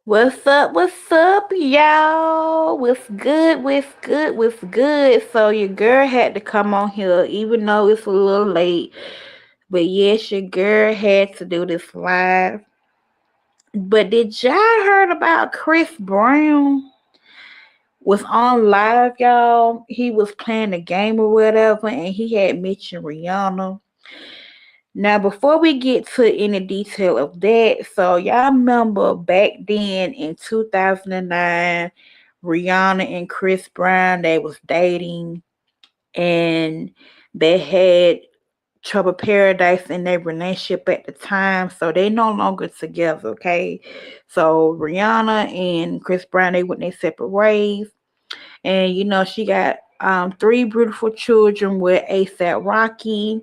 What's up, y'all? What's good? What's good? What's good? So your girl had to come on here, even though it's a little late. But yes, your girl had to do this live. But did y'all heard about Chris Brown? Was on live, y'all. He was playing a game or whatever, and he had mentioned Rihanna. Now, before we get to any detail of that, so y'all remember back then in 2009, Rihanna and Chris Brown, they was dating and they had trouble paradise in their relationship at the time, so they no longer together, okay? So Rihanna and Chris Brown, they went their separate ways, and she got three beautiful children with ASAP Rocky,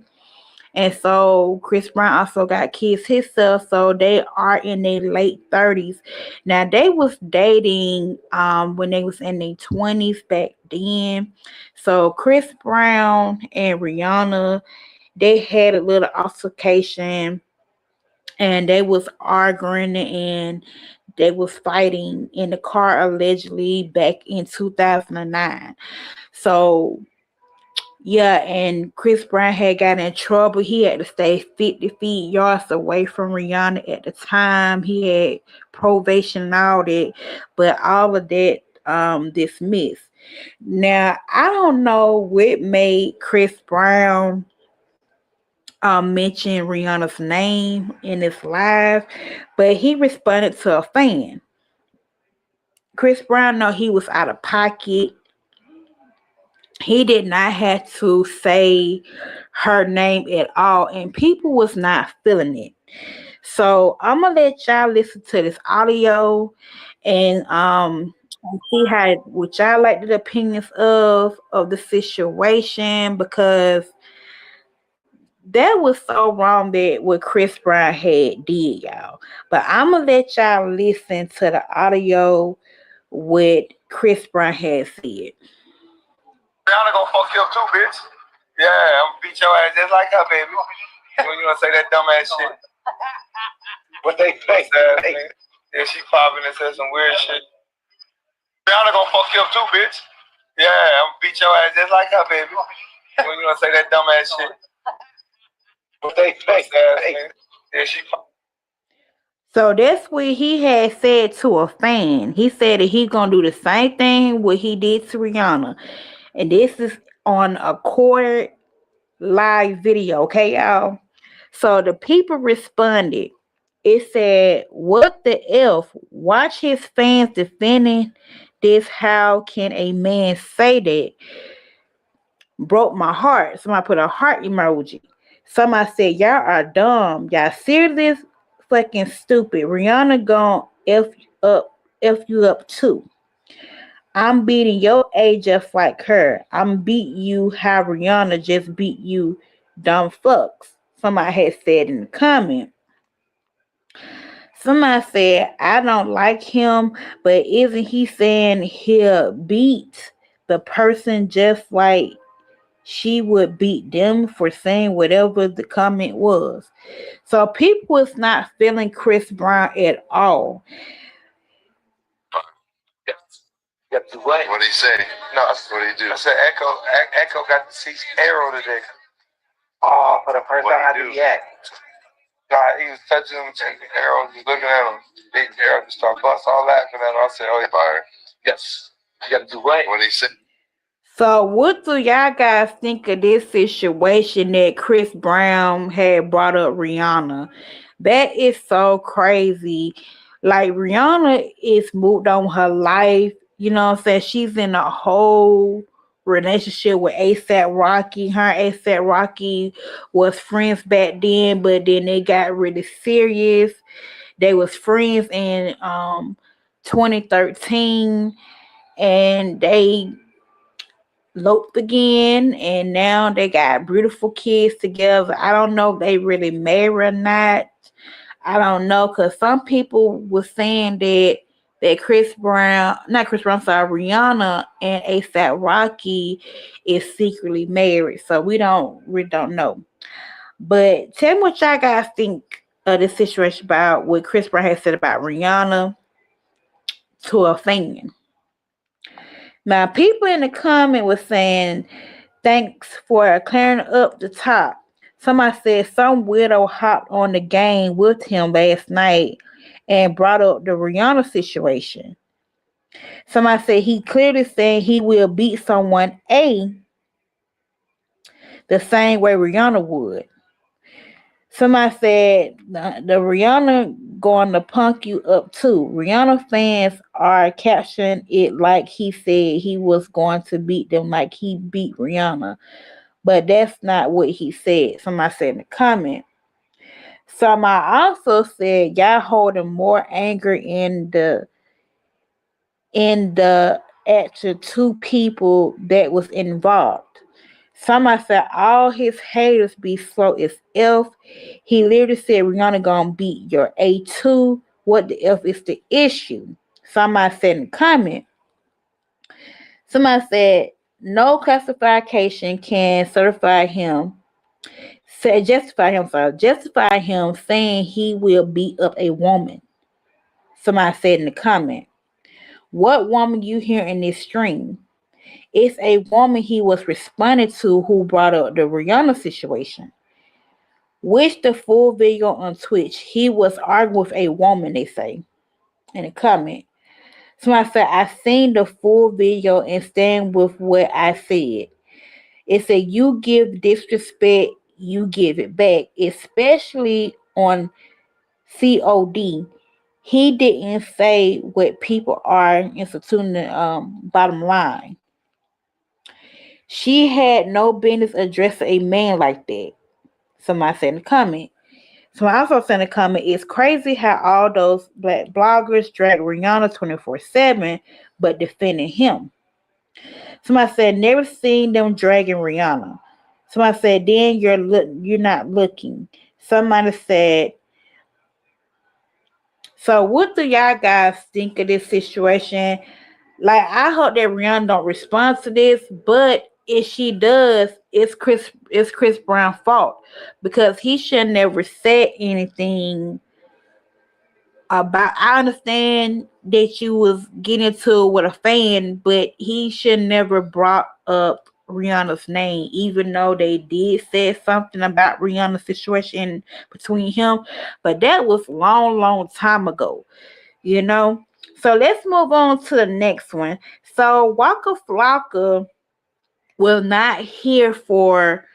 and so Chris Brown also got kids himself, so they are in their late 30s. Now they was dating when they was in their 20s back then. So Chris Brown and Rihanna, they had a little altercation and they was arguing and they was fighting in the car allegedly back in 2009. So yeah, and Chris Brown had got in trouble. He had to stay 50 feet yards away from Rihanna at the time. He had probation and all that, but all of that dismissed. Now, I don't know what made Chris Brown mention Rihanna's name in this live, but he responded to a fan. Chris Brown know he was out of pocket. He did not have to say her name at all, and people was not feeling it. So I'm gonna let y'all listen to this audio and see how what y'all like the opinions of the situation, because that was so wrong that what Chris Brown had did, y'all. But I'm gonna let y'all listen to the audio what Chris Brown had said. Rihanna gonna fuck you up too, bitch. Yeah, I'm gonna beat your ass just like her, baby. When you gonna say that dumb ass shit? What they say? Yeah, she popping and said some weird shit. Rihanna gonna fuck you up too, bitch. Yeah, I'm gonna beat your ass just like her, baby. When you gonna say that dumb ass shit? What they say? Yeah, she. So that's what he had said to a fan. He said that he gonna do the same thing what he did to Rihanna, and this is on a quarter live video, okay, y'all? So the people responded. It said, "What the f? Watch his fans defending this. How can a man say that? Broke my heart." Somebody put a heart emoji. Somebody said, "Y'all are dumb. Y'all serious fucking stupid. Rihanna gon' f you up too. I'm beating your age just like her. I'm beat you how Rihanna just beat you, dumb fucks." Somebody had said in the comment. Somebody said, "I don't like him, but isn't he saying he'll beat the person just like she would beat them for saying whatever the comment was?" So people was not feeling Chris Brown at all. Got the what? What did he say? No, that's what he do. I said Echo got the 6 arrow today. Oh, for the first time I did yet. God, he was touching him, taking arrows, just looking at him. Big arrow just start bust all laughing at him. I said, "Oh, he fired." Yes. You got to do what? What did he say? So what do y'all guys think of this situation that Chris Brown had brought up Rihanna? That is so crazy. Like Rihanna is moved on her life. You know what I'm saying? She's in a whole relationship with ASAP Rocky. Her and ASAP Rocky was friends back then, but then they got really serious. They was friends in 2013, and they eloped again, and now they got beautiful kids together. I don't know if they really married or not. I don't know, because some people were saying that Chris Brown, not Chris Brown, sorry, Rihanna and ASAP Rocky is secretly married. So we don't know. But tell me what y'all guys think of this situation about what Chris Brown has said about Rihanna. to a fan. Now, people in the comment was saying, thanks for clearing up the top. Somebody said some widow hopped on the game with him last night and brought up the Rihanna situation. Somebody said he clearly said he will beat someone the same way Rihanna would. Somebody said the Rihanna going to punk you up too. Rihanna fans are captioning it like he said he was going to beat them like he beat Rihanna. But that's not what he said. Somebody said in the comment. Somebody also said y'all holding more anger in the actual two people that was involved. Somebody said all his haters be slow as F. He literally said Rihanna gonna beat your A2. What the F is the issue? Somebody said in the comment. Somebody said no classification can certify him. Said justify him saying he will beat up a woman. Somebody said in the comment. What woman you hear in this stream? It's a woman he was responding to who brought up the Rihanna situation. Which the full video on Twitch, he was arguing with a woman, they say, in a comment. Somebody said, I seen the full video and stand with what I said. It said, you give disrespect, you give it back, especially on COD. He didn't say what people are instituting the bottom line. She had no business addressing a man like that. Somebody said in the comment. Somebody also said in the comment, it's crazy how all those black bloggers drag Rihanna 24/7, but defending him. Somebody said never seen them dragging Rihanna. Somebody said then you're not looking. Somebody said, so what do y'all guys think of this situation? Like, I hope that Rihanna don't respond to this, but if she does, it's Chris Brown's fault because he should never said anything about. I understand that you was getting into it with a fan, but he should never brought up Rihanna's name, even though they did say something about Rihanna's situation between him, but that was long time ago. you know. So let's move on to the next one. So wakafloka will not hear for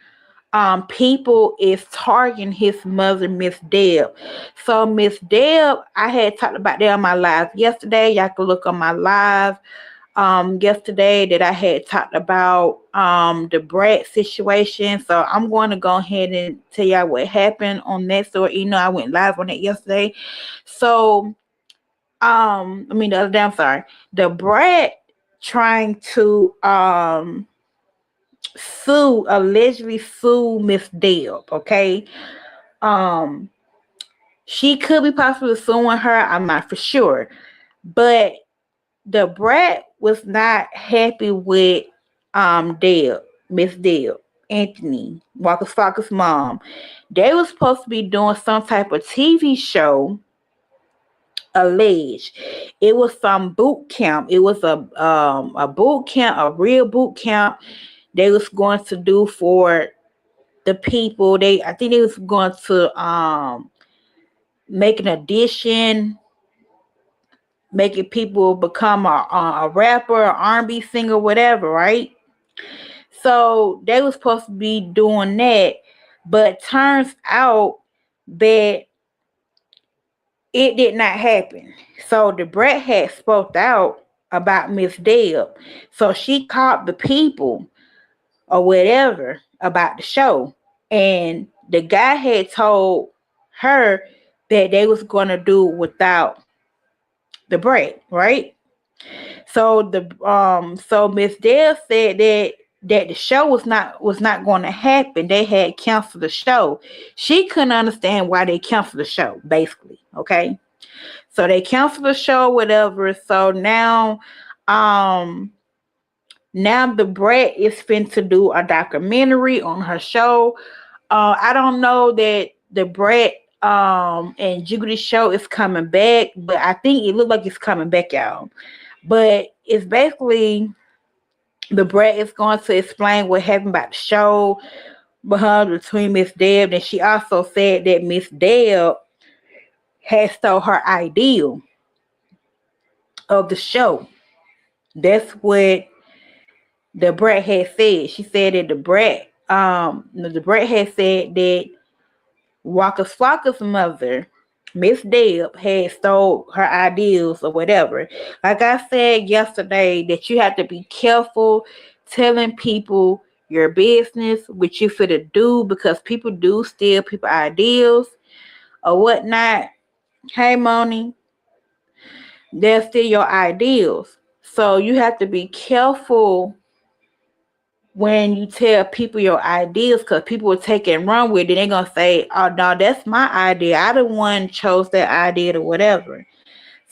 people is targeting his mother, Miss Deb. So Miss Deb, I had talked about that on my live yesterday. Y'all can look on my live yesterday that I had talked about the Brad situation. So I'm going to go ahead and tell y'all what happened on that. So I went live on it yesterday. So I mean the other day, I'm sorry. The Brad trying to allegedly sue Miss Deb, okay? Um she could be possibly suing her, I'm not for sure. But the Brat was not happy with Deb, Miss Deb Antney, Walker Stalker's mom. They was supposed to be doing some type of TV show, alleged. It was some boot camp. It was a boot camp, a real boot camp they was going to do for the people. I think they was going to make an audition, making people become a rapper, R&B singer, whatever, right? So they was supposed to be doing that, but turns out that it did not happen. So the Brat had spoke out about Miss Deb. So she called the people or whatever about the show. And the guy had told her that they was going to do without the Brat, right? So so Miss Dale said that the show was not going to happen. They had canceled the show. She couldn't understand why they canceled the show, basically. Okay. So they canceled the show, whatever. So now the Brat is fin to do a documentary on her show. I don't know that the Brat And Judy Show is coming back, but I think it looked like it's coming back, y'all. But it's basically the Brat is going to explain what happened about the show behind between Miss Deb, and she also said that Miss Deb had stole her idea of the show. That's what the Brat had said. She said that the Brat had said that Waka Flocka's mother, Miss Deb, had stole her ideals or whatever. Like I said yesterday, that you have to be careful telling people your business, what you finna do, because people do steal people ideals or whatnot. Hey, Moni, they'll steal your ideals. So you have to be careful when you tell people your ideas, because people will take it and run with it. They're gonna say, oh no, that's my idea. I the one chose that idea or whatever.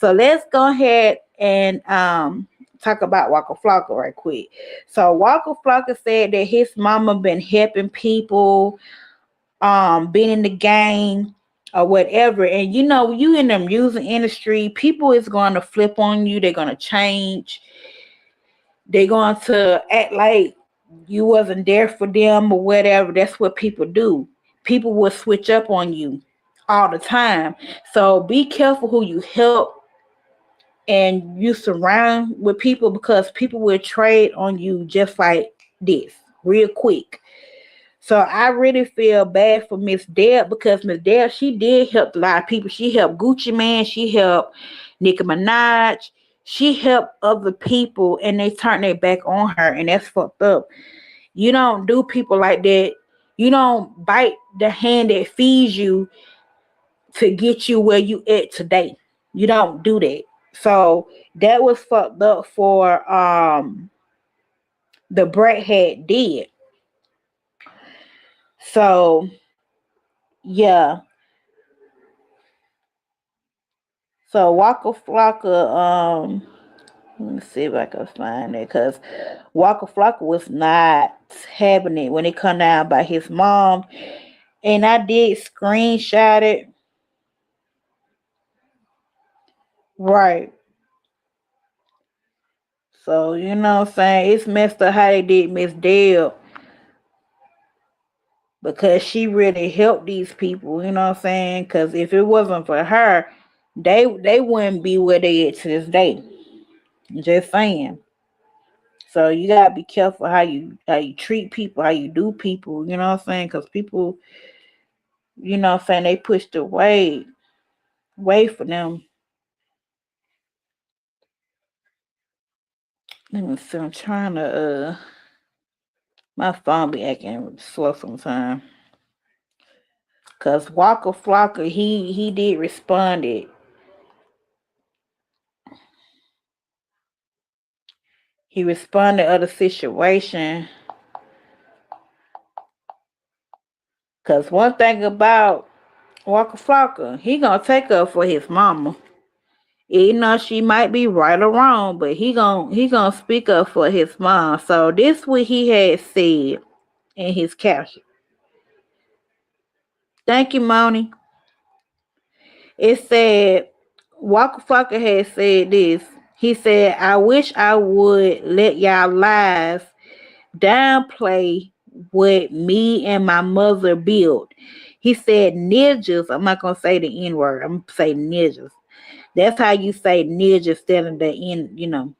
So let's go ahead and talk about Waka Flocka right quick. So Waka Flocka said that his mama been helping people, being in the game or whatever. And you know, you in the music industry, people is gonna flip on you, they're gonna change, they're going to act like you wasn't there for them or whatever. That's what people do. People will switch up on you all the time. So be careful who you help and you surround with people, because people will trade on you just like this real quick. So I really feel bad for Miss Deb, because Miss Deb, she did help a lot of people. She helped Gucci Man, she helped Nicki Minaj, she helped other people, and they turned their back on her, and that's fucked up. You don't do people like that. You don't bite the hand that feeds you to get you where you at today. You don't do that. So that was fucked up for the Brat had did. So yeah. So Waka Flocka, let me see if I can find it, because Waka Flocka was not having it when it come down by his mom. And I did screenshot it. Right. So, you know what I'm saying? It's messed up how they did Miss Dale, because she really helped these people, you know what I'm saying? Because if it wasn't for her, they wouldn't be where they at to this day. Just saying. So you gotta be careful how you treat people, how you do people, you know what I'm saying? Because people, you know what I'm saying, they pushed away for them. Let me see, I'm trying to my phone be acting slow sometimes. Cause Waka Flocka, he did responded. He responded of the situation. Cause one thing about Waka Flocka, he gonna take up for his mama. Even though she might be right or wrong, but he gonna speak up for his mom. So this what he had said in his caption. Thank you, Moni. It said Waka Flocka had said this. He said, I wish I would let y'all lies downplay what me and my mother built. He said ninjas. I'm not gonna say the N word. I'm gonna say ninjas. That's how you say ninja instead of the N, you know.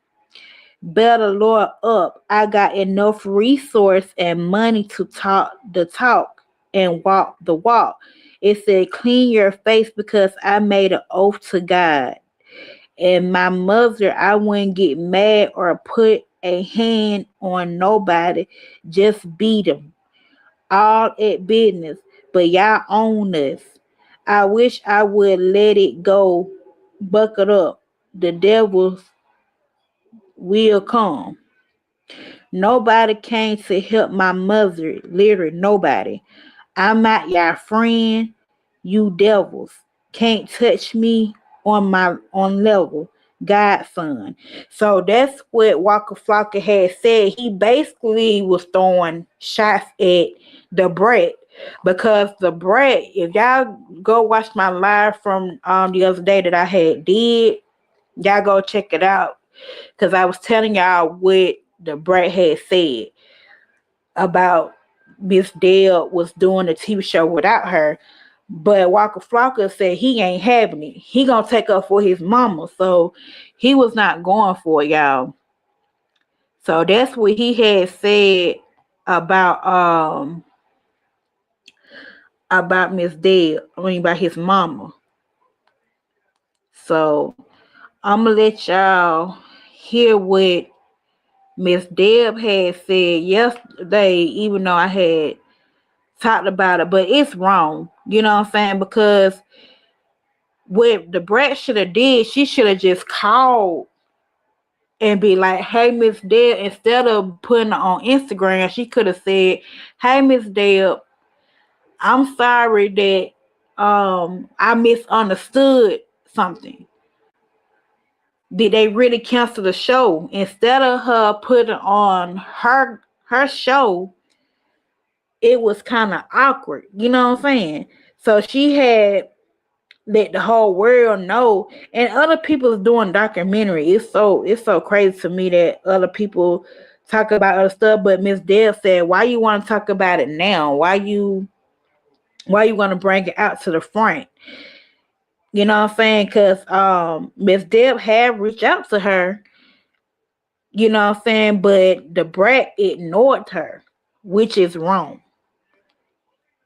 Better Lord up. I got enough resource and money to talk the talk and walk the walk. It said, clean your face because I made an oath to God. And my mother, I wouldn't get mad or put a hand on nobody. Just beat them. All at business. But y'all own us. I wish I would let it go. Bucket up. The devil will come. Nobody came to help my mother. Literally, nobody. I'm not y'all friend. You devils can't touch me on my on level. Godson. So that's what Waka Flocka had said. He basically was throwing shots at the Brat, Because the brat, if y'all go watch my live from the other day that I had did, y'all go check it out. Because I was telling y'all what the brat had said about Miss Dale was doing a TV show without her. But Walker Flocka said he ain't having it. He gonna take up for his mama. So he was not going for it, y'all. So that's what he had said about about Miss Dale. I mean about his mama. So I'm gonna let y'all hear what Miss Deb had said yesterday, even though I had talked about it, but it's wrong. You know what I'm saying? Because what the brat should have did, she should have just called and be like, "Hey, Miss Deb," instead of putting it on Instagram, she could have said, "Hey, Miss Deb, I'm sorry that I misunderstood something. Did they really cancel the show?" Instead of her putting on her show, it was kind of awkward. You know what I'm saying? So she had let the whole world know, and other people's doing documentary. It's so crazy to me that other people talk about other stuff. But Miss Deb said, "Why you want to talk about it now? Why you want to bring it out to the front?" You know what I'm saying? Because Miss Deb had reached out to her. You know what I'm saying? But the brat ignored her, which is wrong.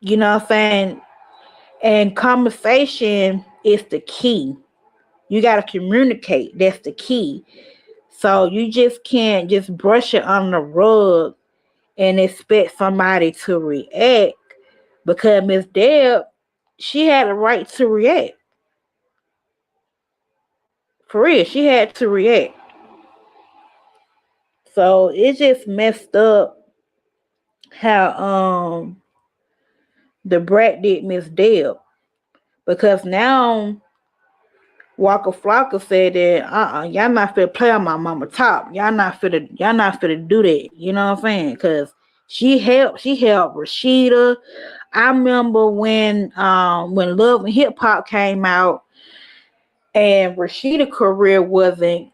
You know what I'm saying? And conversation is the key. You got to communicate. That's the key. So you just can't just brush it on the rug and expect somebody to react, because Miss Deb, she had a right to react. For real, she had to react. So it just messed up how the brat did Miss Deb, because now Walker Flocka said that y'all not finna play on my mama top. Y'all not finna do that. You know what I'm saying? Cause she helped Rashida. I remember when Love and Hip Hop came out and Rashida career wasn't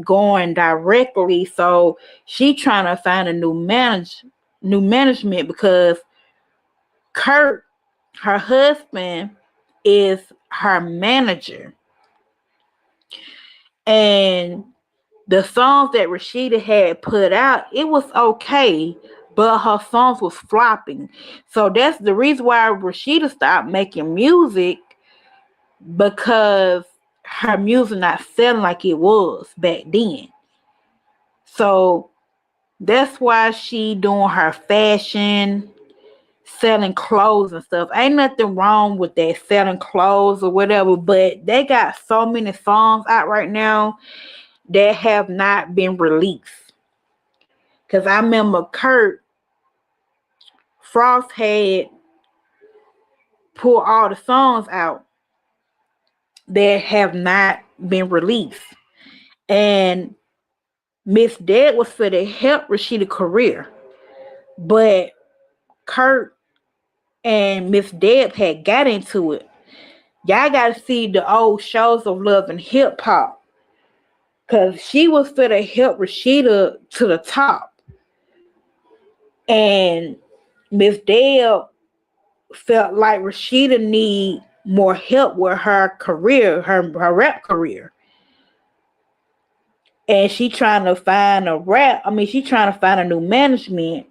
going directly, so she trying to find a new management, because Kurt, her husband, is her manager. And the songs that Rashida had put out, it was okay, but her songs was flopping. So that's the reason why Rashida stopped making music, because her music not selling like it was back then. So that's why she doing her fashion, selling clothes and stuff. Ain't nothing wrong with that, selling clothes or whatever, but they got so many songs out right now that have not been released. Because I remember Kurt Frost had pulled all the songs out that have not been released. And Miss Dead was for to help Rashida's career. But Kurt and Miss Deb had got into it. Y'all gotta see the old shows of Love and Hip Hop. Cause she was for to help Rashida to the top. And Miss Deb felt like Rashida need more help with her career, her rap career. And she trying to find she trying to find a new management,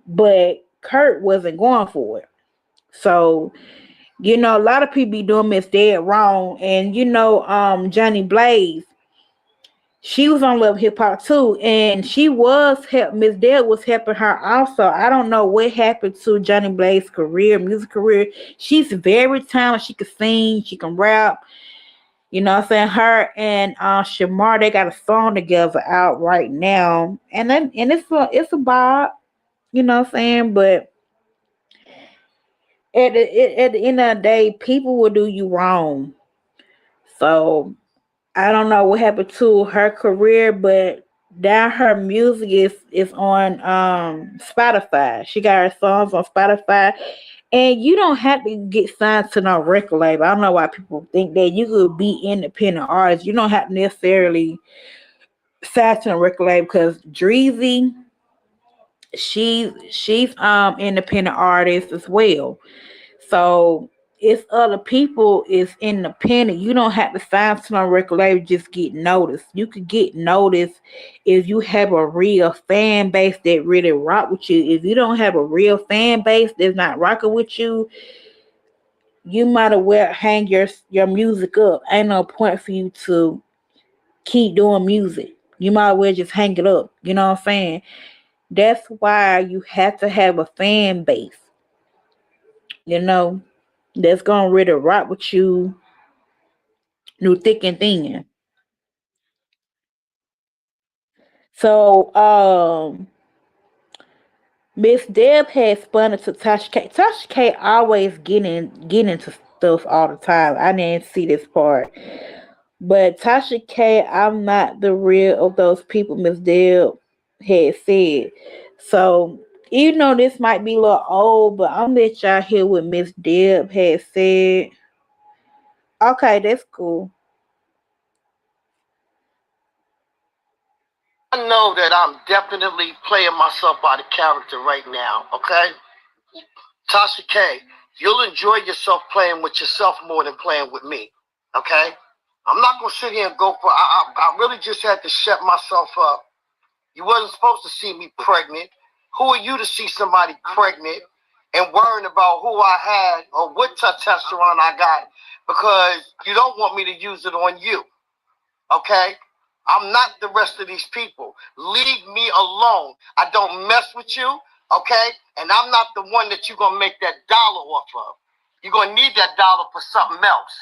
but Kurt wasn't going for it. So, a lot of people be doing Miss Dead wrong. And Johnny Blaze, she was on Love Hip Hop too, and she was help. Miss Dead was helping her also. I don't know what happened to Johnny Blaze's music career. She's very talented. She can sing, she can rap. You know what I'm saying? Her and Shamar, they got a song together out right now. And it's a bop, you know what I'm saying? But at the end of the day, people will do you wrong. So I don't know what happened to her career, but Now her music is on Spotify. She got her songs on Spotify. And you don't have to get signed to no record label. I don't know why people think that. You could be independent artist. You don't have to necessarily sign to a record label because Dreezy, she's independent artist as well. So it's other people is independent. You don't have to sign to no record label, just get noticed. You could get noticed if you have a real fan base that really rock with you. If you don't have a real fan base that's not rocking with you, you might as well hang your music up. Ain't no point for you to keep doing music. You might as well just hang it up. You know what I'm saying? That's why you have to have a fan base, you know, that's gonna really rock with you, new thick and thin. So Miss Deb had spun it to Tasha K. Tasha K always getting into stuff all the time. I didn't see this part. But Tasha K, I'm not the real of those people Miss Deb had said. So even though this might be a little old, but I'm let y'all hear what Miss Deb had said. Okay, that's cool. I know that I'm definitely playing myself by the character right now, okay? Tasha K, you'll enjoy yourself playing with yourself more than playing with me, okay? I'm not gonna sit here and go for. I really just had to shut myself up. You wasn't supposed to see me pregnant. Who are you to see somebody pregnant and worrying about who I had or what testosterone I got? Because you don't want me to use it on you, okay? I'm not the rest of these people. Leave me alone. I don't mess with you, okay? And I'm not the one that you're gonna make that dollar off of. You're gonna need that dollar for something else.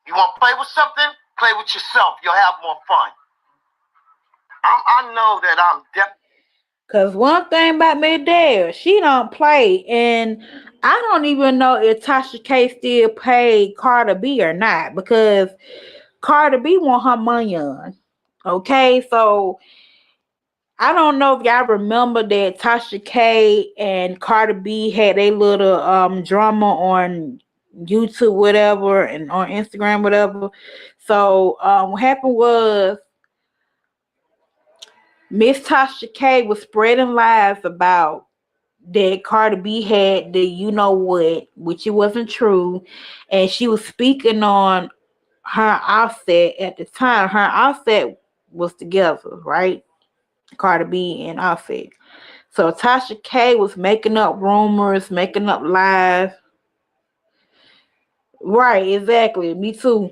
You want to play with something? Play with yourself. You'll have more fun. I know that I'm definitely. Cause one thing about Miss Deb, she don't play, and I don't even know if Tasha K still paid Carter B or not because Carter B want her money on. Okay, so I don't know if y'all remember that Tasha K and Carter B had a little drama on YouTube, whatever, and on Instagram, whatever. So what happened was Miss Tasha K was spreading lies about that Carter B had the you know what, which it wasn't true, and she was speaking on her Offset at the time. Her Offset was together, right? Carter B and Offset. So Tasha K was making up rumors, making up lies. Right, exactly. Me too.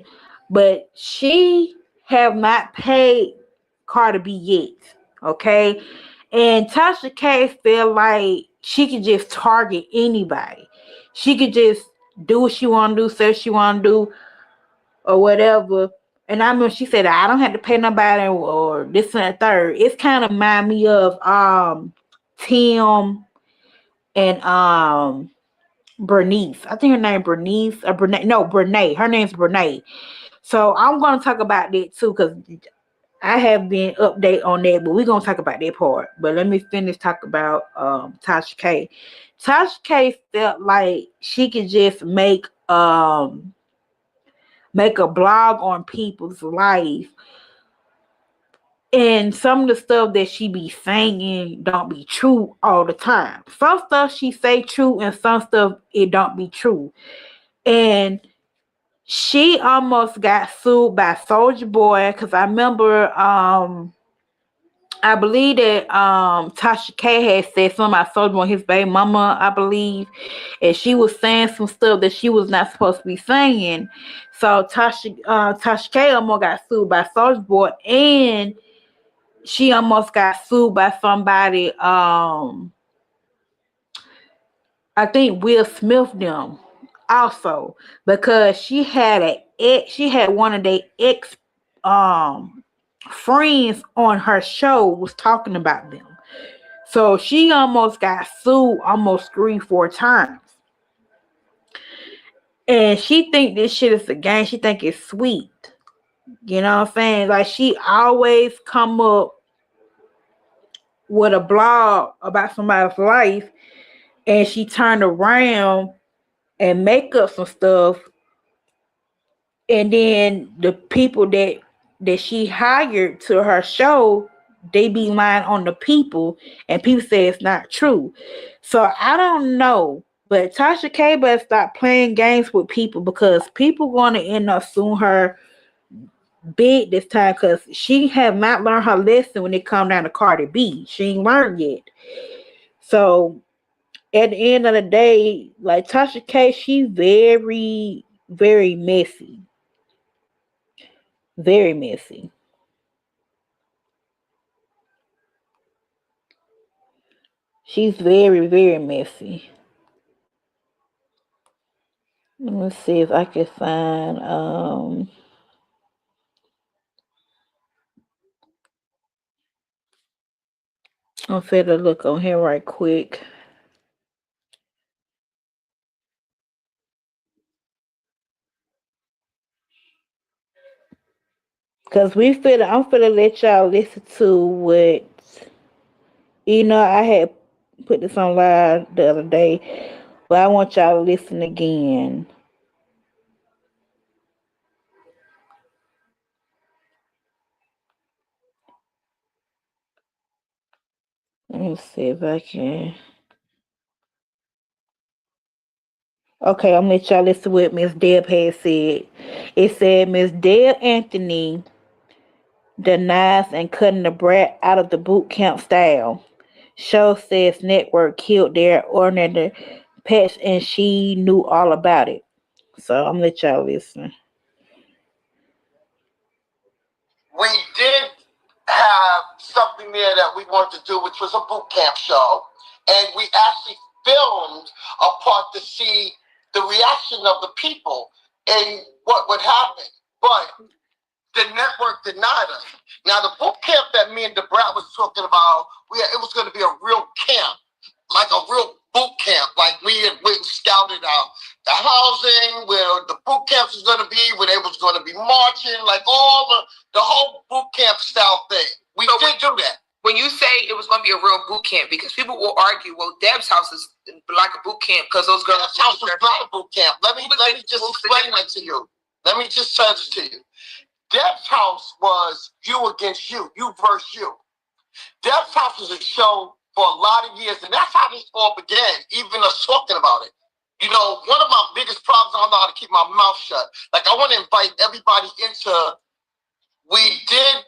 But she have not paid Carter B yet. Okay. And Tasha K feel like she could just target anybody. She could just do what she wanna do, say what she wanna do, or whatever. And I remember she said I don't have to pay nobody or this and that third. It's kind of remind me of Tim and Bernice. I think her name Bernice or Brene. No, Brene. Her name's Brene. So I'm gonna talk about that too because I have been update on that, but we're gonna talk about that part. But let me finish talk about Tasha K. Tasha K felt like she could just make a blog on people's life, and some of the stuff that she be saying don't be true all the time. Some stuff she say true and some stuff it don't be true. And she almost got sued by Soldier Boy because I remember I believe that Tasha K had said something about Soldier Boy, his baby mama, I believe, and she was saying some stuff that she was not supposed to be saying. So Tasha K almost got sued by Soldier Boy, and she almost got sued by somebody. I think Will Smith them also because she had one of their ex um friends on her show was talking about them. So she almost got sued almost 3-4 times. And she think this shit is a game. She think it's sweet. You know what I'm saying? Like she always come up with a blog about somebody's life, and she turned around and make up some stuff, and then the people that she hired to her show, they be lying on the people, and people say it's not true. So I don't know, but Tasha K better stop playing games with people, because people gonna end up suing her big this time, because she have not learned her lesson when it come down to Cardi B. She ain't learned yet. So at the end of the day, like Tasha K, she very, very messy. Very messy. She's very, very messy. Let me see if I can find I'm finna look on here right quick. Cause I'm finna let y'all listen to what, I had put this on live the other day, but I want y'all to listen again. Let me see if I can. Okay, I'm gonna let y'all listen to what Miss Deb had said. It said Miss Deb Antney denies and cutting the brat out of the boot camp style. Show says network killed their ordinary pets and she knew all about it. So I'm gonna let y'all listen. We did have something there that we wanted to do, which was a boot camp show, and we actually filmed a part to see the reaction of the people and what would happen. But the network denied us. Now, the boot camp that me and Debrat was talking about, it was going to be a real camp, like a real boot camp. Like we had went and scouted out the housing, where the boot camps was going to be, where they was going to be marching, like all the whole boot camp style thing. We did do that. When you say it was going to be a real boot camp, because people will argue, well, Deb's house is like a boot camp because those girls' house was not a boot camp. Let me just explain that to you. Let me just say this to you. Deb's house was you against you versus you. Deb's house was a show for a lot of years, and that's how this all began, even us talking about it. You know, one of my biggest problems, I don't know how to keep my mouth shut. Like, I want to invite everybody into, we did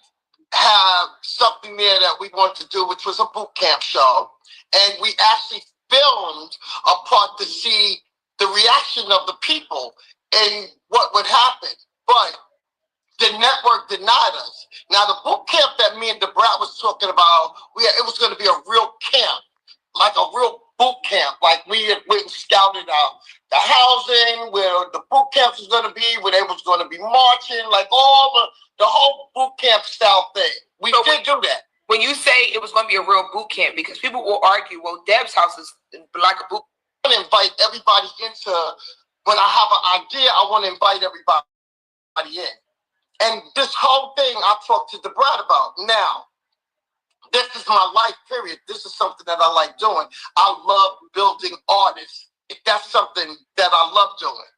have something there that we wanted to do, which was a boot camp show, and we actually filmed a part to see the reaction of the people and what would happen. But the network denied us. Now, the boot camp that me and Debrat was talking about, it was going to be a real camp, like a real boot camp. Like we had went and scouted out the housing, where the boot camp was going to be, where they was going to be marching, like all the whole boot camp style thing. We did do that. When you say it was going to be a real boot camp, because people will argue, well, Deb's house is like a boot camp. I want to invite everybody into, when I have an idea, I want to invite everybody in. And this whole thing I talked to Debrat about. Now, this is my life, period. This is something that I like doing. I love building artists. That's something that I love doing.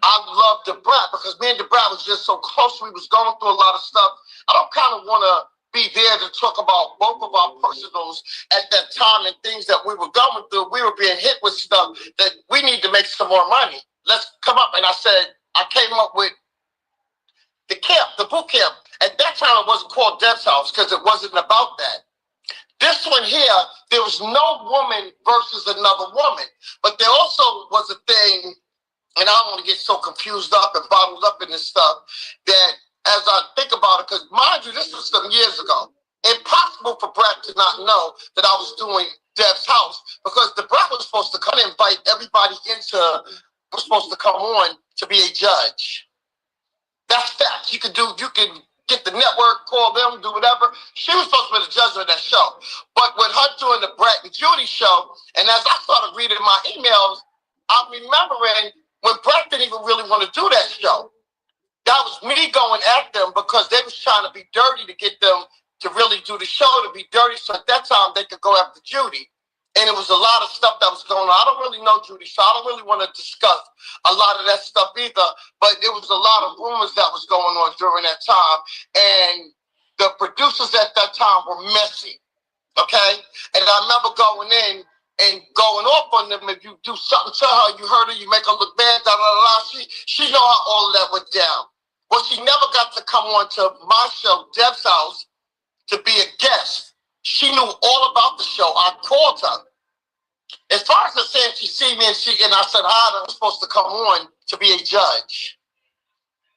I love Debrat because me and Debrat was just so close. We was going through a lot of stuff. I don't kind of want to be there to talk about both of our personals at that time and things that we were going through. We were being hit with stuff that we need to make some more money. Let's come up. And I said, I came up with the camp, the boot camp. At that time, it wasn't called Deb's House because it wasn't about that. This one here, there was no woman versus another woman. But there also was a thing, and I don't want to get so confused up and bottled up in this stuff, that as I think about it, because mind you, this was some years ago. Impossible for Brett to not know that I was doing Deb's House, because the Brett was supposed to come and invite everybody into, was supposed to come on to be a judge. That's facts. You can get the network, call them, do whatever. She was supposed to be the judge of that show. But with her doing the Brett and Judy show, and as I started reading my emails, I'm remembering when Brett didn't even really want to do that show. That was me going at them because they was trying to be dirty to get them to really do the show, to be dirty. So at that time, they could go after Judy. And it was a lot of stuff that was going on. I don't really know Judy, so I don't really want to discuss a lot of that stuff either. But it was a lot of rumors that was going on during that time. And the producers at that time were messy, okay? And I remember going in and going off on them. If you do something to her, you hurt her, you make her look bad, da da da. She know how all of that went down. Well, she never got to come on to my show, Deb's house, to be a guest. She knew all about the show. I called her. As far as the saying she see me and I said, hi, I'm supposed to come on to be a judge.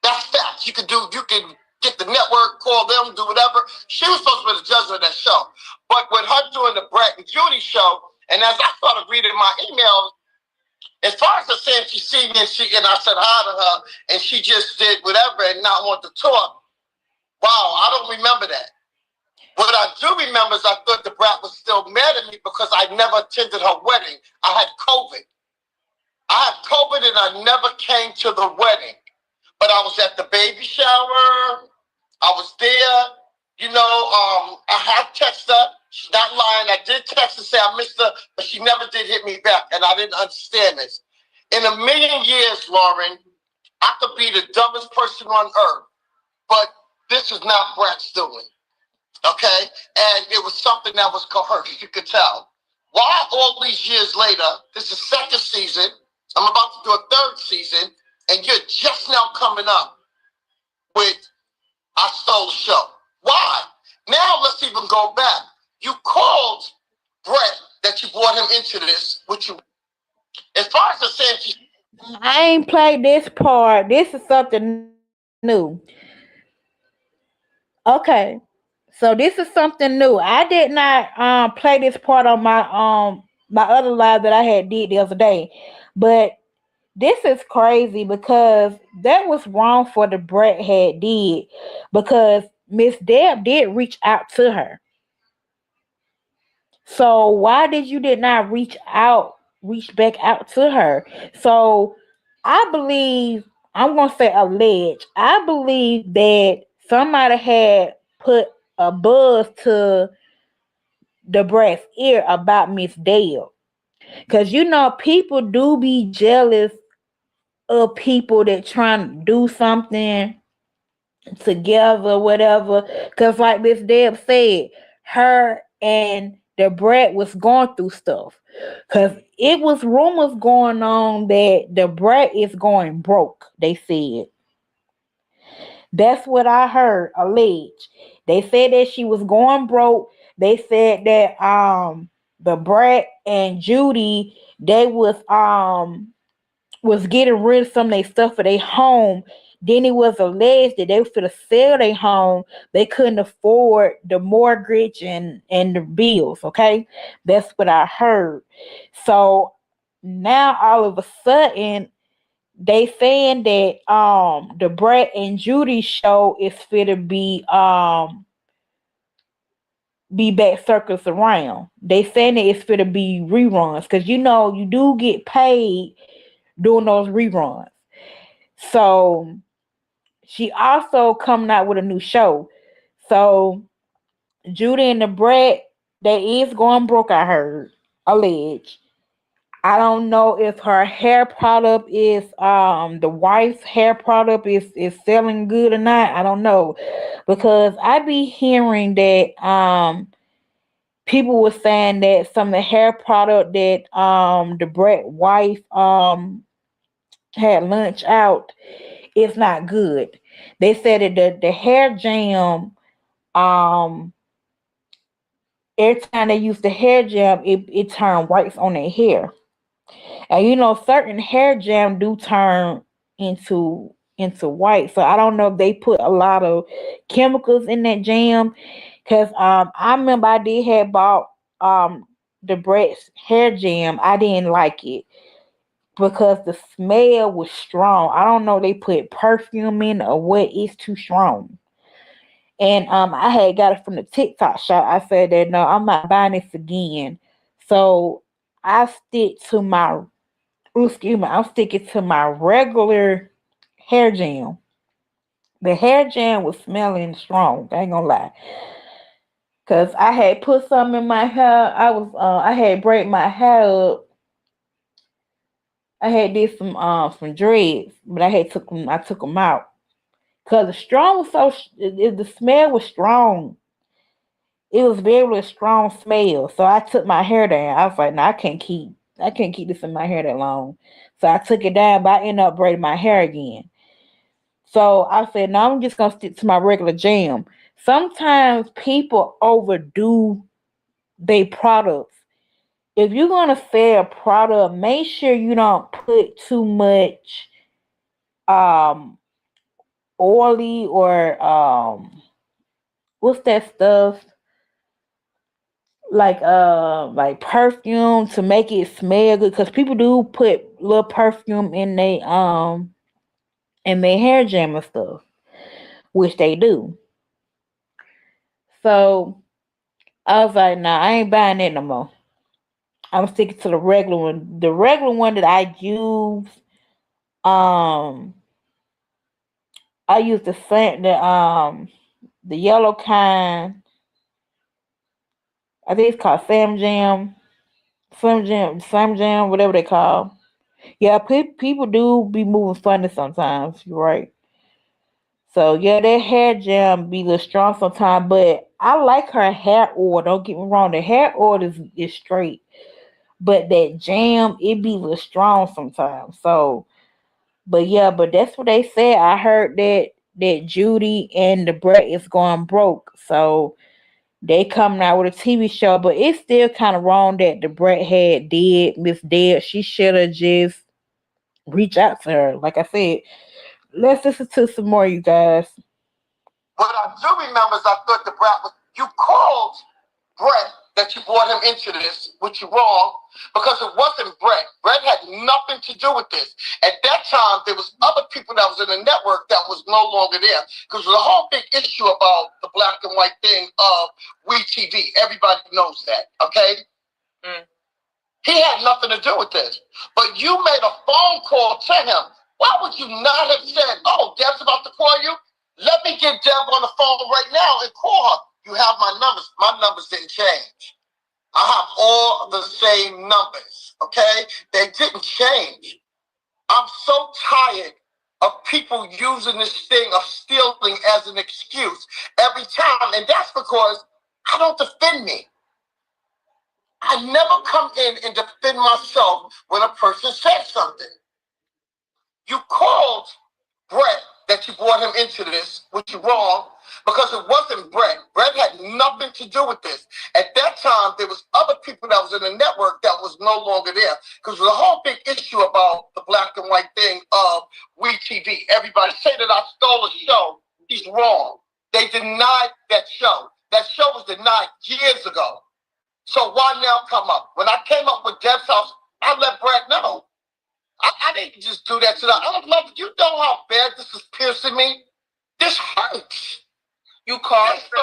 That's fact. You can get the network, call them, do whatever. She was supposed to be the judge of that show. But with her doing the Brett and Judy show, and as I started reading my emails, as far as the saying she see me and I said hi to her, and she just did whatever and not want to talk, wow, I don't remember that. What I do remember is I thought the brat was still mad at me because I never attended her wedding. I had COVID. And I never came to the wedding. But I was at the baby shower. I was there. I have texted her. She's not lying. I did text her, say I missed her, but she never did hit me back, and I didn't understand this. In a million years, Lauren, I could be the dumbest person on earth, but this is not Brat's doing. Okay? And it was something that was coerced, you could tell. Why all these years later, this is second season, I'm about to do a third season, and you're just now coming up with I Stole the Show. Why? Now let's even go back. You called Brett that you brought him into this, which you, as far as the saying, I ain't played this part. This is something new. Okay. So this is something new. I did not play this part on my other live that I had did the other day. But this is crazy because that was wrong for the Brett had did because Miss Deb did reach out to her. So why did not reach back out to her? So I believe I'm gonna say allege. I believe that somebody had put a buzz to the brass ear about Miss Dale. Cause people do be jealous of people that trying to do something together, whatever. Cause like Miss Deb said, her and the brat was going through stuff. Cause it was rumors going on that the brat is going broke. They said that's what I heard. Alleged. They said that she was going broke. They said that the brat and Judy they was getting rid of some of their stuff for their home. Then it was alleged that they were going to sell their home. They couldn't afford the mortgage and the bills. Okay, that's what I heard. So now all of a sudden they saying that the Brett and Judy show is fit to be back circles around. They saying that it's fit to be reruns because you do get paid doing those reruns. So she also coming out with a new show. So Judy and the Brett, they is going broke, I heard. Alleged. I don't know if her hair product is the wife's hair product is selling good or not. I don't know. Because I be hearing that people were saying that some of the hair product that the Brett wife had lunch out, it's not good. They said that the hair jam, um, every time they use the hair jam, it turned whites on their hair. And certain hair jam do turn into white. So I don't know if they put a lot of chemicals in that jam. Cause I remember I did have bought the Brett's hair jam. I didn't like it because the smell was strong. I don't know if they put perfume in or what. It's too strong. And I had got it from the TikTok shop. I said that no, I'm not buying this again. So I stick to my excuse me, I'm sticking to my regular hair jam. The hair jam was smelling strong. I ain't gonna lie. Cause I had put some in my hair. I had braid my hair up. I had did some dreads, but I took them out. Cause the strong was the smell was strong. It was very strong smell. So I took my hair down. I was like, no, I can't keep this in my hair that long. So I took it down, but I ended up braiding my hair again. So I said, no, I'm just gonna stick to my regular jam. Sometimes people overdo their products. If you're gonna sell a product, make sure you don't put too much um oily or what's that stuff like perfume to make it smell good because people do put little perfume in their hair jam and stuff, which they do. So I was like, nah, I ain't buying that no more. I'm sticking to the regular one. The regular one that um I use the yellow kind. I think it's called Sam Jam, whatever they call. Yeah, people do be moving funny sometimes. You're right. So yeah, that hair jam be a little strong sometimes, but I like her hair oil. Don't get me wrong, the hair oil is straight, but that jam it be a little strong sometimes. So, but yeah, but that's what they said. I heard that Judy and the Brett is going broke. So they coming out with a TV show, but it's still kind of wrong that the Brett had did Miss Dead. She should have just reached out to her. Like I said, let's listen to some more, you guys. What I do remember is I thought the brat was, you called Brett that you brought him into this, which you wrong, because it wasn't Brett. Brett had nothing to do with this. At that time, there was other people that was in the network that was no longer there. Because the whole big issue about the black and white thing of WeTV, everybody knows that, okay? Mm. He had nothing to do with this. But you made a phone call to him. Why would you not have said, oh, Deb's about to call you? Let me get Deb on the phone right now and call her. You have my numbers. My numbers didn't change. I have all the same numbers, okay? They didn't change. I'm so tired of people using this thing of stealing as an excuse every time. And that's because I don't defend me. I never come in and defend myself when a person says something. You called Brett that you brought him into this, which is wrong, because it wasn't Brett. Brett had nothing to do with this. At that time, there was other people that was in the network that was no longer there. Because the whole big issue about the black and white thing of WeTV, everybody say that I stole a show, he's wrong. They denied that show. That show was denied years ago. So why now come up? When I came up with Deb's house, I let Brett know. I didn't just do that to them. I don't love you. Know how bad this is piercing me? This hurts. You called so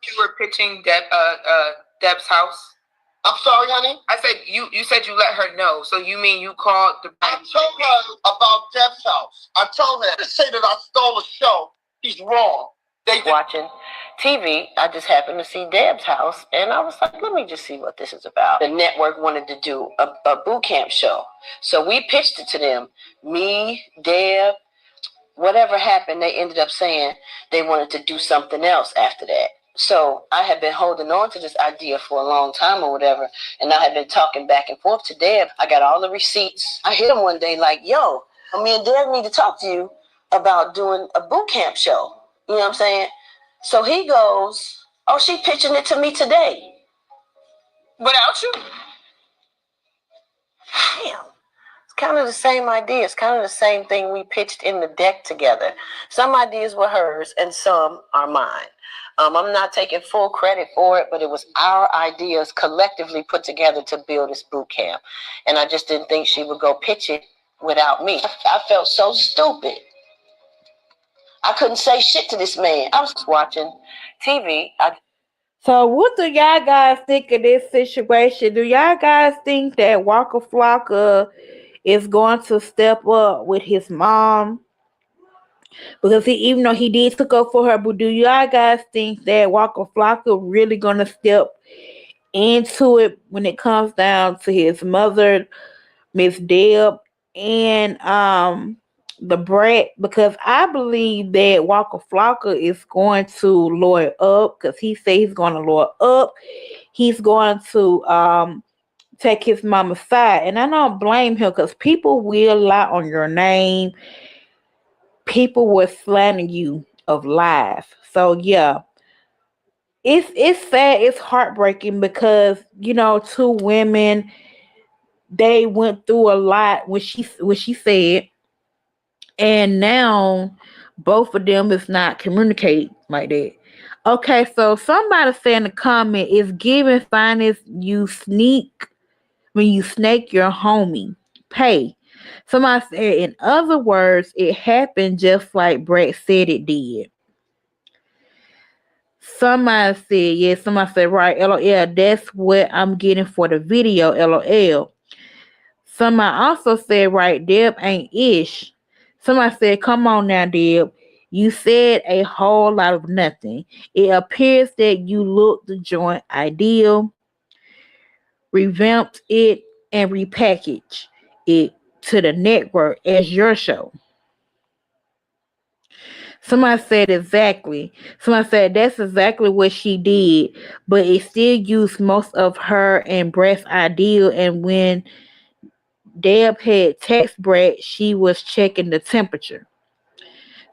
you were pitching Deb's house. I'm sorry, honey. I said you said you let her know. So you mean you called the? I told her about Deb's house. I told her to say that I stole a show. He's wrong. They watching TV. I just happened to see Deb's house, and I was like, let me just see what this is about. The network wanted to do a boot camp show, so we pitched it to them. Me, Deb, whatever happened, they ended up saying they wanted to do something else after that. So I had been holding on to this idea for a long time or whatever, and I had been talking back and forth to Deb. I got all the receipts. I hit him one day like, yo, me and Deb need to talk to you about doing a boot camp show. You know what I'm saying? So he goes, oh, she pitching it to me today. Without you? Damn. It's kind of the same idea. It's kind of the same thing we pitched in the deck together. Some ideas were hers and some are mine. I'm not taking full credit for it, but it was our ideas collectively put together to build this boot camp. And I just didn't think she would go pitch it without me. I felt so stupid. I couldn't say shit to this man. I was watching TV. So what do y'all guys think of this situation? Do y'all guys think that Waka Flocka is going to step up with his mom Because even though he did took up for her, but do y'all guys think that Waka Flocka really gonna step into it when it comes down to his mother, Miss Deb, and the brat? Because I believe that Waka Flocka is going to lawyer up, because he said he's going to lawyer up. He's going to take his mama's side, and I don't blame him, because people will lie on your name. People will slander you of lies. So yeah, it's sad, it's heartbreaking, because two women, they went through a lot when she said, and now both of them is not communicating like that. Okay, so somebody said in the comment, it's giving finest you sneak when you snake your homie. Pay. Somebody said, in other words, it happened just like Brett said it did. Somebody said, yeah, somebody said, right, LOL, that's what I'm getting for the video, LOL. Somebody also said, right, Deb ain't ish. Somebody said, come on now, Deb. You said a whole lot of nothing. It appears that you looked the joint ideal, revamped it, and repackaged it to the network as your show. Somebody said exactly. Somebody said that's exactly what she did, but it still used most of her and Brett's ideal. And when Deb had text Brett, she was checking the temperature.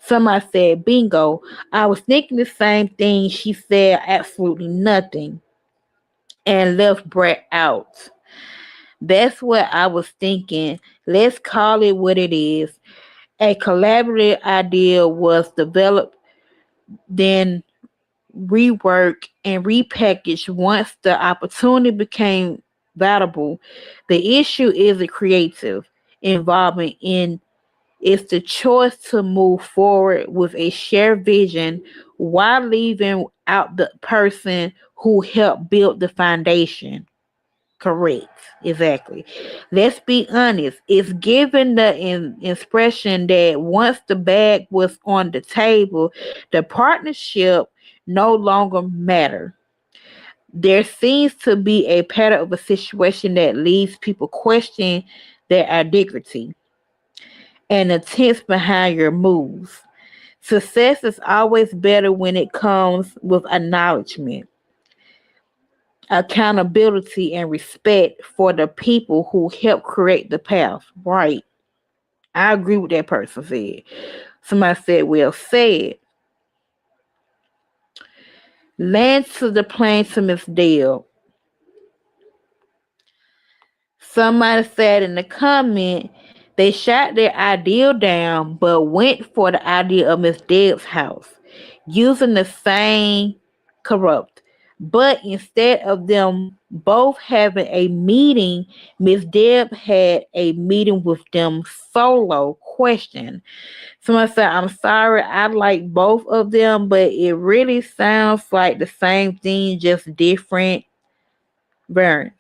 Somebody said, bingo. I was thinking the same thing. She said absolutely nothing and left Brett out. That's what I was thinking. Let's call it what it is. A collaborative idea was developed, then reworked and repackaged once the opportunity became valuable. The issue is the creative involvement in it's the choice to move forward with a shared vision while leaving out the person who helped build the foundation. Correct. Exactly. Let's be honest. It's given the expression that once the bag was on the table, the partnership no longer matter. There seems to be a pattern of a situation that leaves people questioning their identity and intent behind your moves. Success is always better when it comes with acknowledgement, accountability, and respect for the people who help create the path. Right. I agree with that person said. Somebody said, well said. Land to the plane to Miss Dale. Somebody said in the comment, they shot their ideal down but went for the idea of Miss Dale's house using the same corrupt. But instead of them both having a meeting, Miss Deb had a meeting with them solo. Question. Someone said, I'm sorry, I like both of them, but it really sounds like the same thing, just different variants.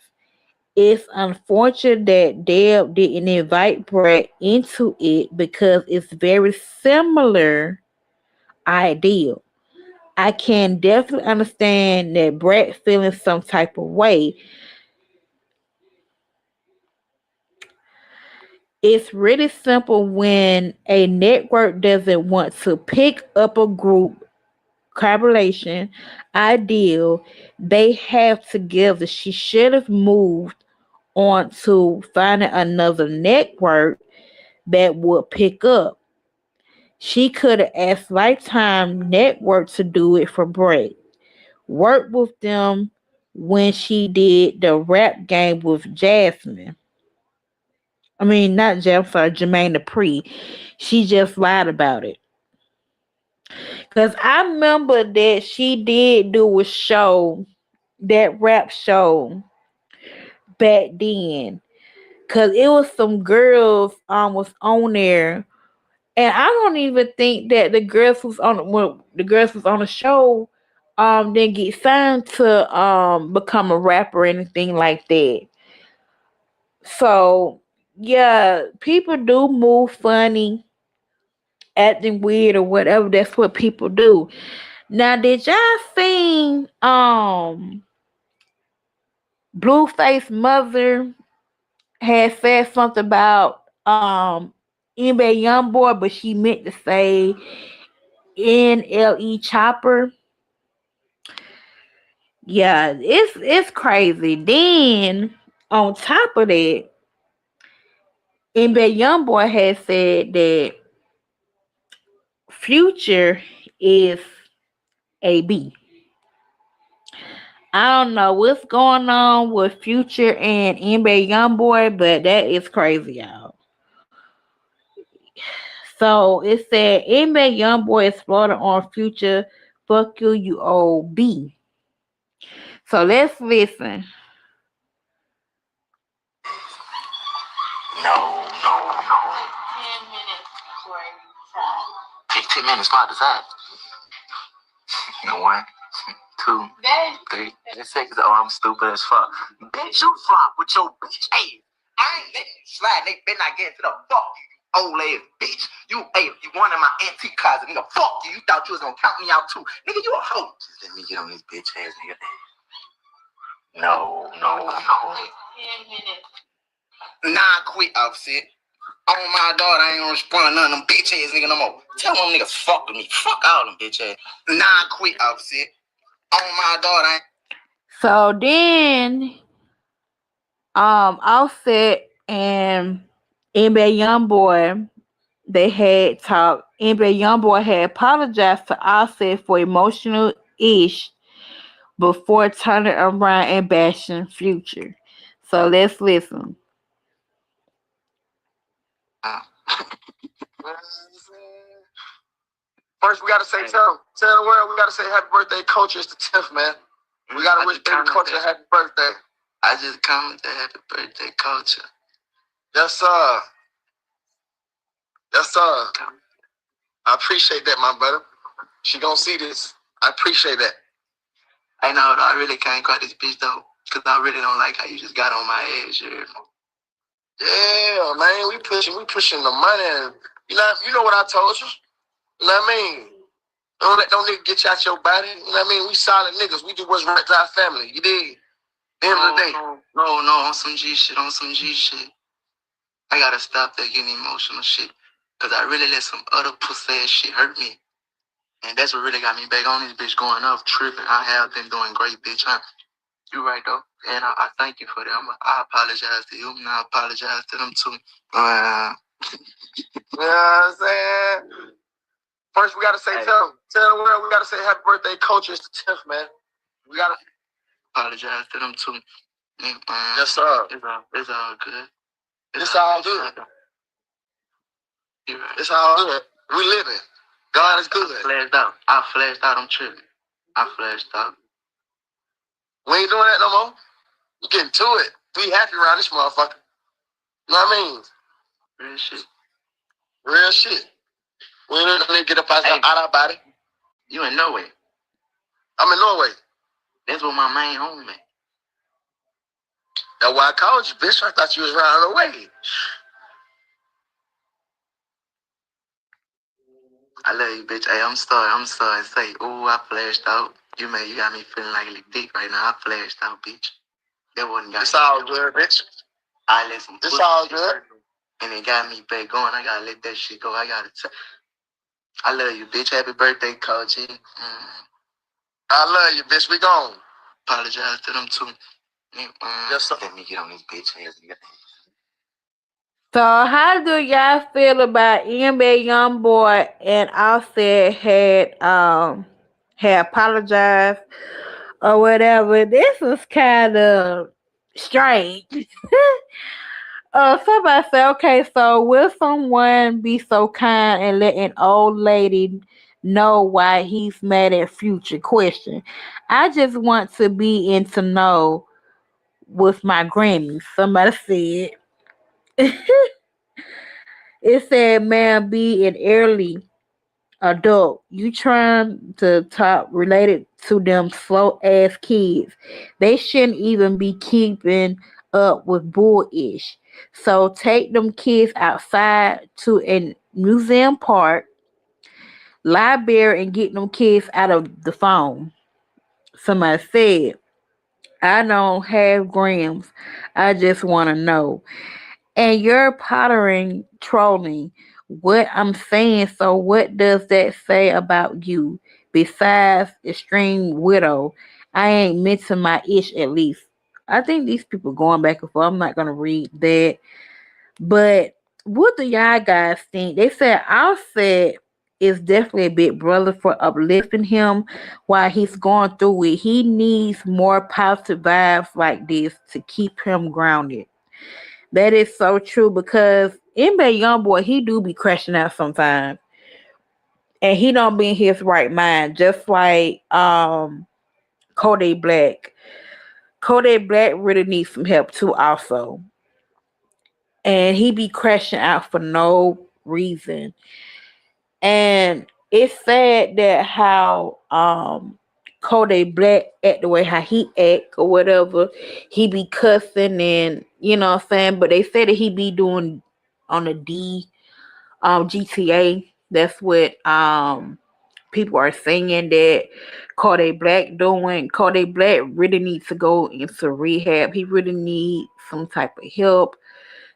It's unfortunate that Deb didn't invite Brett into it because it's very similar idea. I can definitely understand that Brett feeling some type of way. It's really simple when a network doesn't want to pick up a group collaboration ideal they have together. She should have moved on to finding another network that would pick up. She could have asked Lifetime Network to do it for Brett. Worked with them when she did the rap game with Jasmine. I mean, not Jasmine, sorry, Jermaine Dupri. She just lied about it. Because I remember that she did do a show, that rap show back then. Because it was some girls was on there. And I don't even think that the girls was on the show didn't get signed to become a rapper or anything like that. So yeah, people do move funny acting weird or whatever. That's what people do. Now, did y'all seen Blueface mother had said something about NBA Youngboy, but she meant to say NLE Chopper. Yeah, it's crazy. Then on top of that, NBA Youngboy has said that Future is a B. I don't know what's going on with Future and NBA Youngboy, but that is crazy, y'all. So it said NBA Youngboy exploded on Future. Fuck you, you old B. So let's listen. No, no, no. 10 minutes before you decide. Take 10 minutes, not decide. No, 1, 2, 3. They say, oh, I'm stupid as fuck. Bitch, you flop with your bitch ass. I ain't letting you slide. They better not get into the fuck you, old ass bitch. You one of my antique cars, nigga. Fuck you. You thought you was gonna count me out too. Nigga, you a hoe. Just let me get on this bitch ass nigga. No, no, no. 10 minutes. Nah, quit, Offset. On my daughter, I ain't gonna respond to none of them bitch ass nigga no more. Tell them niggas fuck with me. Fuck all them bitch ass. Nah, quit, Offset. On my daughter, I ain't. So then Offset and NBA Youngboy, they had talked. NBA Youngboy had apologized to Offset for emotional ish before turning around and bashing Future. So let's listen. First, we gotta say, tell the world, we gotta say happy birthday, Culture. It's the 10th, man. We gotta wish baby Culture a happy birthday. I just commented happy birthday, Culture. Yes, sir. Yes, sir. I appreciate that, my brother. She gonna see this. I appreciate that. I know, though, I really can't call this bitch, though, because I really don't like how you just got on my ass, Yeah, man, we pushing the money. And, you know what I told you? You know what I mean? Don't let no nigga get you out your body. You know what I mean? We solid niggas. We do what's right to our family. You dig? End of the day. No, on some G shit, I gotta stop that getting emotional shit. Because I really let some other pussy ass shit hurt me. And that's what really got me back on this bitch going off, tripping. I have been doing great, bitch. You right, though. And I thank you for that. I apologize to you, and I apologize to them, too. You know what I'm saying? First, we gotta say, tell the world, we gotta say happy birthday, Culture. It's the 10th, man. We gotta apologize to them too. Yes, sir. It's all good. It's all good. It's all good. We living. God is good. I flashed out. I'm tripping. I flashed out. We ain't doing that no more. We getting to it. We happy around this motherfucker. You know what I mean? Real shit. Real shit. We ain't gonna get up out our body. You in Norway? I'm in Norway. That's where my main home at. That's why I called you, bitch. I thought you was running away. I love you, bitch. Hey, I'm sorry. Say, ooh, I flashed out. You got me feeling like a dick right now. I flashed out, bitch. That wasn't got. It's all good, bitch. I let some. It's all good. And it got me back going. I gotta let that shit go. I love you, bitch. Happy birthday, Coach. I love you, bitch. We gone. Apologize to them too. Yes, sir. Let me get on this bitch ass. So how do y'all feel about NBA Youngboy and Offset had apologized or whatever? This is kind of strange. Somebody say, okay, so will someone be so kind and let an old lady know why he's mad at Future? Question. I just want to be in to know with my Grammy. Somebody said. It said, man, be an early adult. You trying to talk related to them slow ass kids. They shouldn't even be keeping up with bullish. So take them kids outside to a museum park library and get them kids out of the phone. Somebody said, I don't have grams. I just want to know. And you're pottering, trolling what I'm saying. So, what does that say about you? Besides extreme widow, I ain't missing my ish at least. I think these people going back and forth. I'm not gonna read that. But what do y'all guys think? They said Offset is definitely a big brother for uplifting him while he's going through it. He needs more positive vibes like this to keep him grounded. That is so true because NBA Youngboy, he do be crashing out sometimes. And he don't be in his right mind. Just like Kodak Black. Kodak Black really needs some help too also. And he be crashing out for no reason. And it's sad that how Kodak Black act the way how he act or whatever. He be cussing and you know what I'm saying. But they say that he be doing on the D GTA. That's what people are saying that Kodak Black doing. Kodak Black really needs to go into rehab. He really needs some type of help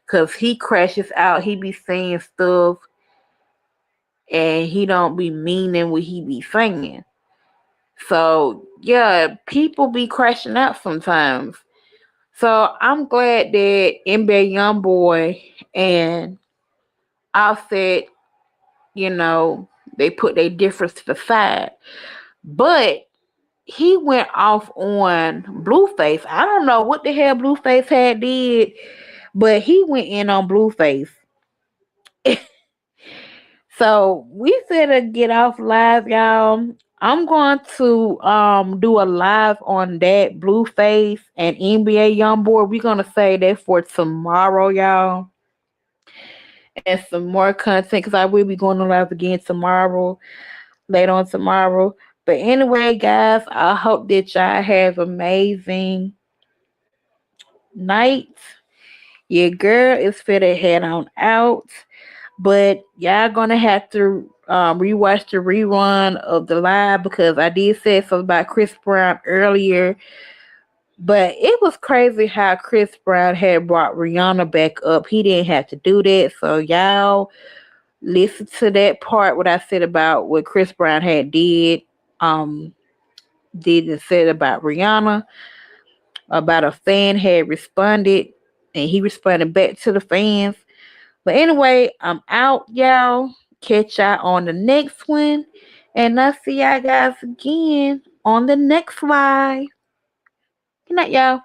because he crashes out. He be saying stuff and he don't be meaning what he be saying. So yeah, people be crashing out sometimes. So I'm glad that NBA Youngboy and Offset, you know, they put their difference to the side. But he went off on Blueface. I don't know what the hell Blueface had did, but he went in on Blueface. So we said to get off live, y'all. I'm going to do a live on that Blueface and NBA Youngboy. We're gonna say that for tomorrow, y'all, and some more content because I will be going on live again tomorrow, later on tomorrow. But anyway, guys, I hope that y'all have amazing night. Your girl is fit to head on out. But y'all gonna have to rewatch the rerun of the live because I did say something about Chris Brown earlier. But it was crazy how Chris Brown had brought Rihanna back up. He didn't have to do that. So y'all listen to that part what I said about what Chris Brown had um did and said about Rihanna, about a fan had responded and he responded back to the fans. But anyway, I'm out, y'all. Catch y'all on the next one. And I'll see y'all guys again on the next live. Good night, y'all.